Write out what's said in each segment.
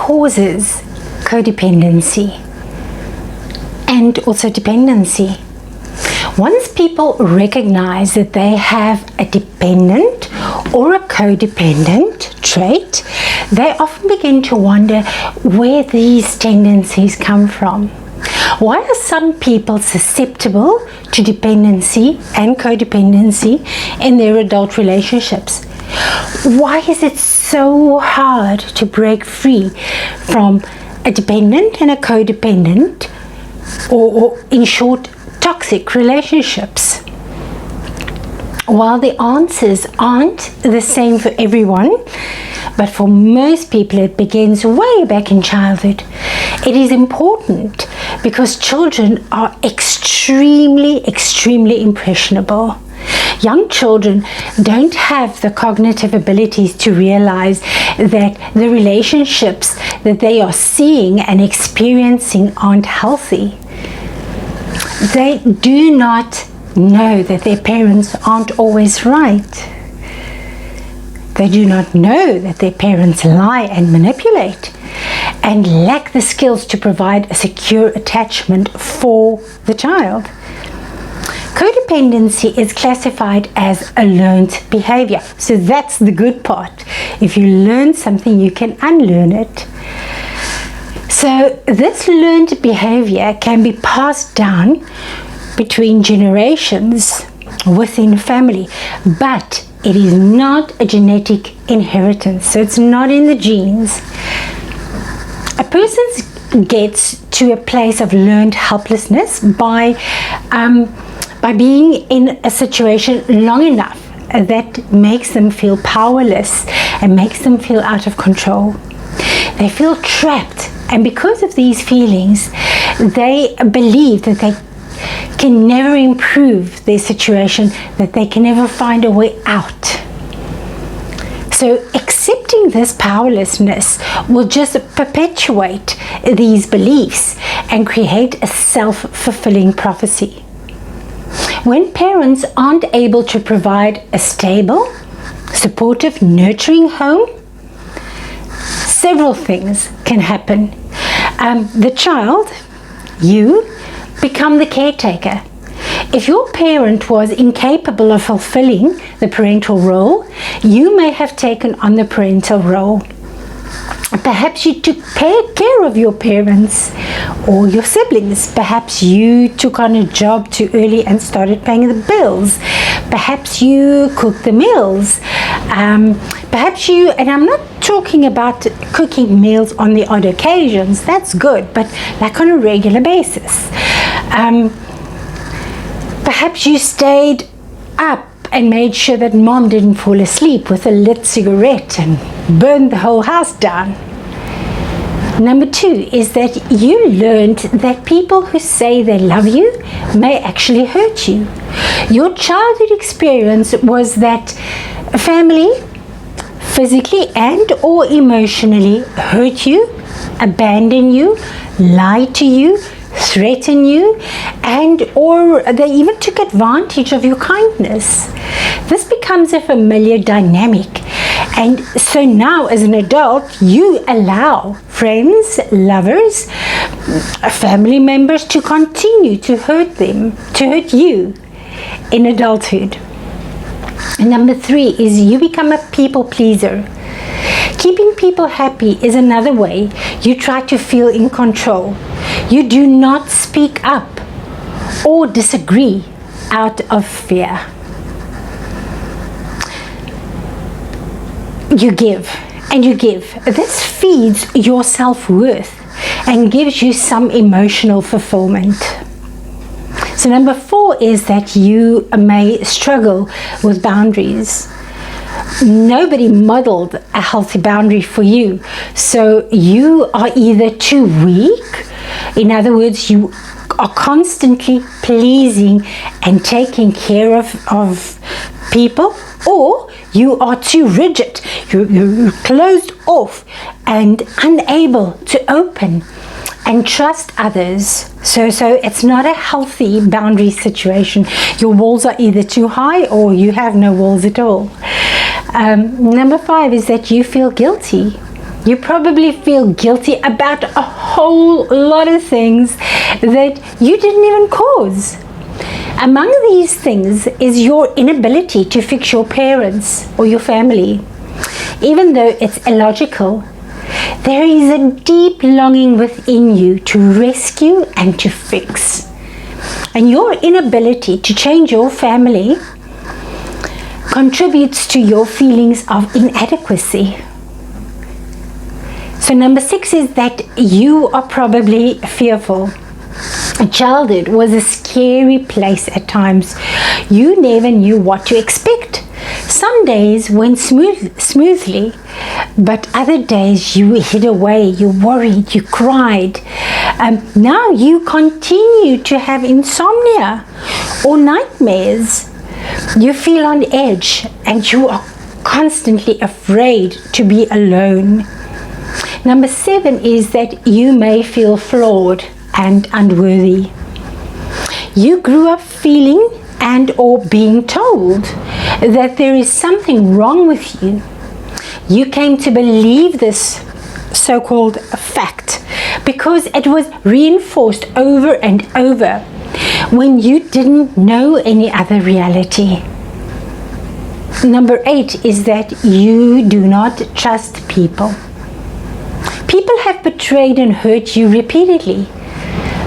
causes codependency and also dependency. Once people recognize that they have a dependent or a codependent trait, they often begin to wonder where these tendencies come from. Why are some people susceptible to dependency and codependency in their adult relationships? Why is it so hard to break free from a dependent and a codependent, or in short, toxic relationships? While the answers aren't the same for everyone, but for most people it begins way back in childhood. It is important because children are extremely impressionable. Young children don't have the cognitive abilities to realize that the relationships that they are seeing and experiencing aren't healthy. They do not know that their parents aren't always right. They do not know that their parents lie and manipulate and lack the skills to provide a secure attachment for the child. Codependency is classified as a learned behavior. So that's the good part. If you learn something, you can unlearn it. So this learned behavior can be passed down between generations within family, but it is not a genetic inheritance, so it's not in the genes. A person gets to a place of learned helplessness by being in a situation long enough that makes them feel powerless and makes them feel out of control. They feel trapped, and because of these feelings, they believe that they can never improve their situation, that they can never find a way out. So accepting this powerlessness will just perpetuate these beliefs and create a self-fulfilling prophecy. When parents aren't able to provide a stable, supportive, nurturing home, several things can happen. The child, you, become the caretaker. If your parent was incapable of fulfilling the parental role, you may have taken on the parental role. Perhaps you took care of your parents or your siblings. Perhaps you took on a job too early and started paying the bills. Perhaps you cooked the meals. Perhaps you, and I'm not talking about cooking meals on the odd occasions, that's good, but like on a regular basis. Perhaps you stayed up and made sure that mom didn't fall asleep with a lit cigarette and burned the whole house down. Number 2 is that you learned that people who say they love you may actually hurt you. Your childhood experience was that family physically and or emotionally hurt you, abandon you, lie to you, threaten you, and or they even took advantage of your kindness. This becomes a familiar dynamic, and so now as an adult you allow friends, lovers, family members to continue to hurt you in adulthood. And number 3 is you become a people pleaser. Keeping people happy is another way you try to feel in control. You do not speak up or disagree out of fear. You give and you give. This feeds your self-worth and gives you some emotional fulfillment. So number 4 is that you may struggle with boundaries. Nobody modeled a healthy boundary for you, so you are either too weak, in other words, you are constantly pleasing and taking care of people, or you are too rigid, you're closed off and unable to open and trust others. So it's not a healthy boundary situation. Your walls are either too high or you have no walls at all. Number 5 is that you feel guilty. You probably feel guilty about a whole lot of things that you didn't even cause. Among these things is your inability to fix your parents or your family. Even though it's illogical, there is a deep longing within you to rescue and to fix. And your inability to change your family contributes to your feelings of inadequacy. So number 6 is that you are probably fearful. Childhood was a scary place at times. You never knew what to expect. Some days went smoothly, but other days you hid away, you worried, you cried. Now you continue to have insomnia or nightmares. You feel on edge and you are constantly afraid to be alone. Number 7 is that you may feel flawed and unworthy. You grew up feeling and or being told that there is something wrong with you. You came to believe this so-called fact because it was reinforced over and over when you didn't know any other reality. Number 8 is that you do not trust people. People have betrayed and hurt you repeatedly.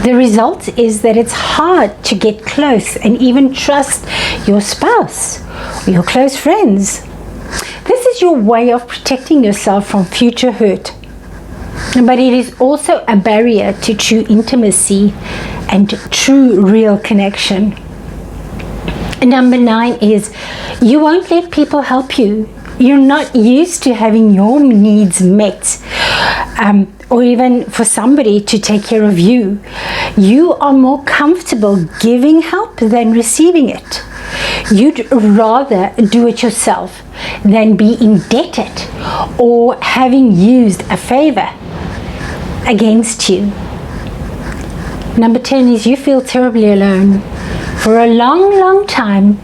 The result is that it's hard to get close and even trust your spouse or your close friends. This is your way of protecting yourself from future hurt. But it is also a barrier to true intimacy and true real connection. And number 9 is you won't let people help you. You're not used to having your needs met, or even for somebody to take care of you. You are more comfortable giving help than receiving it. You'd rather do it yourself than be indebted or having used a favor against you. Number 10 is you feel terribly alone. For a long time,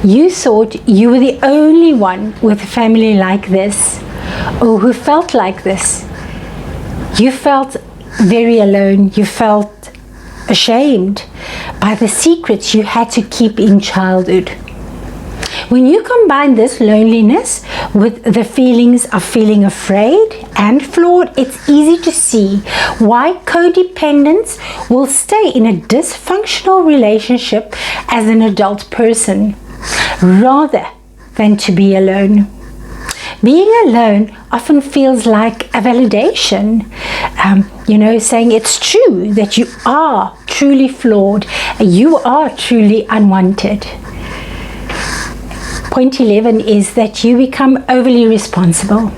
you thought you were the only one with a family like this or who felt like this. You felt very alone. You felt ashamed by the secrets you had to keep in childhood. When you combine this loneliness with the feelings of feeling afraid and flawed, it's easy to see why codependents will stay in a dysfunctional relationship as an adult person rather than to be alone. Being alone often feels like a validation, saying it's true that you are truly flawed, you are truly unwanted. Point 11 is that you become overly responsible.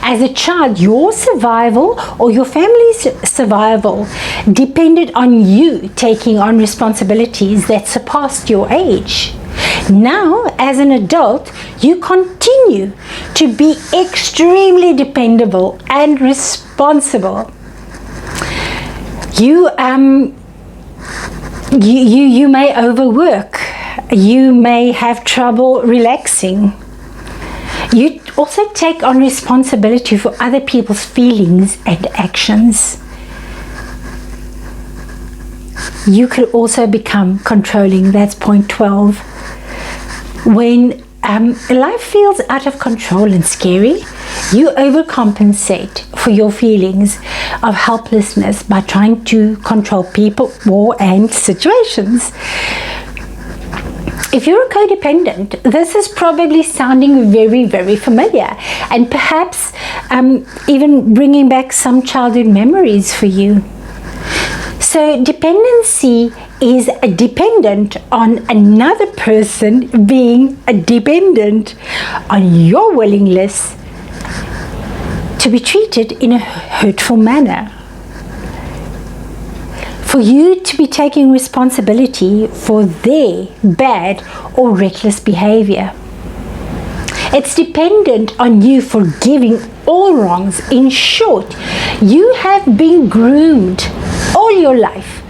As a child, your survival or your family's survival depended on you taking on responsibilities that surpassed your age. Now, as an adult, you continue to be extremely dependable and responsible. You may overwork. You may have trouble relaxing. You also take on responsibility for other people's feelings and actions. You could also become controlling. That's point 12. When life feels out of control and scary, you overcompensate for your feelings of helplessness by trying to control people and situations. If you're a codependent, this is probably sounding very, very familiar, and perhaps even bringing back some childhood memories for you. So dependency is dependent on another person being dependent on your willingness to be treated in a hurtful manner. For you to be taking responsibility for their bad or reckless behavior. It's dependent on you forgiving all wrongs. In short, you have been groomed all your life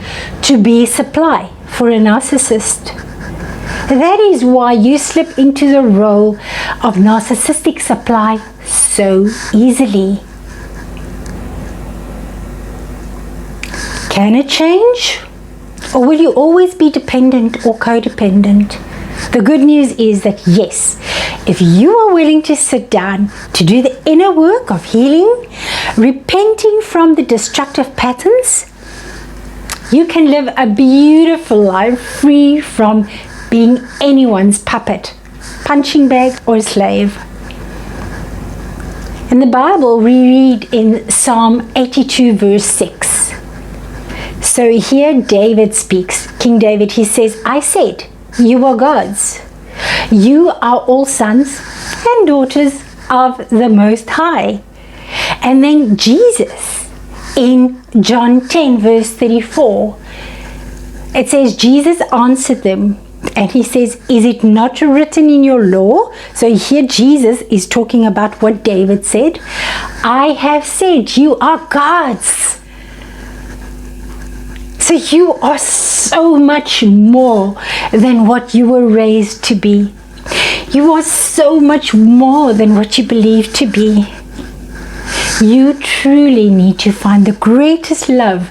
to be supply for a narcissist. That is why you slip into the role of narcissistic supply so easily. Can it change? Or will you always be dependent or codependent? The good news is that yes, if you are willing to sit down to do the inner work of healing, repenting from the destructive patterns, you can live a beautiful life free from being anyone's puppet, punching bag, or slave. In the Bible, we read in Psalm 82 verse 6. So here David speaks, King David, he says, I said, you are gods. You are all sons and daughters of the Most High. And then Jesus, in John 10 verse 34, it says, Jesus answered them, and he says, is it not written in your law? So here Jesus is talking about what David said. I have said you are gods. So you are so much more than what you were raised to be. You are so much more than what you believe to be. You truly need to find the greatest love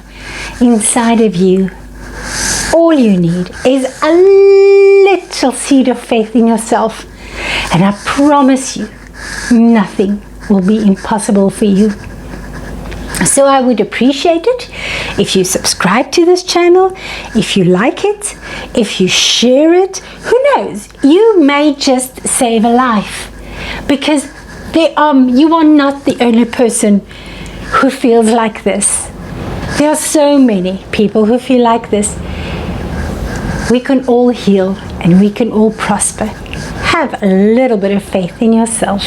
inside of you. All you need is a little seed of faith in yourself, and I promise you, nothing will be impossible for you. So I would appreciate it if you subscribe to this channel, if you like it, if you share it. Who knows, you may just save a life, because you are not the only person who feels like this. There are so many people who feel like this. We can all heal and we can all prosper. Have a little bit of faith in yourself.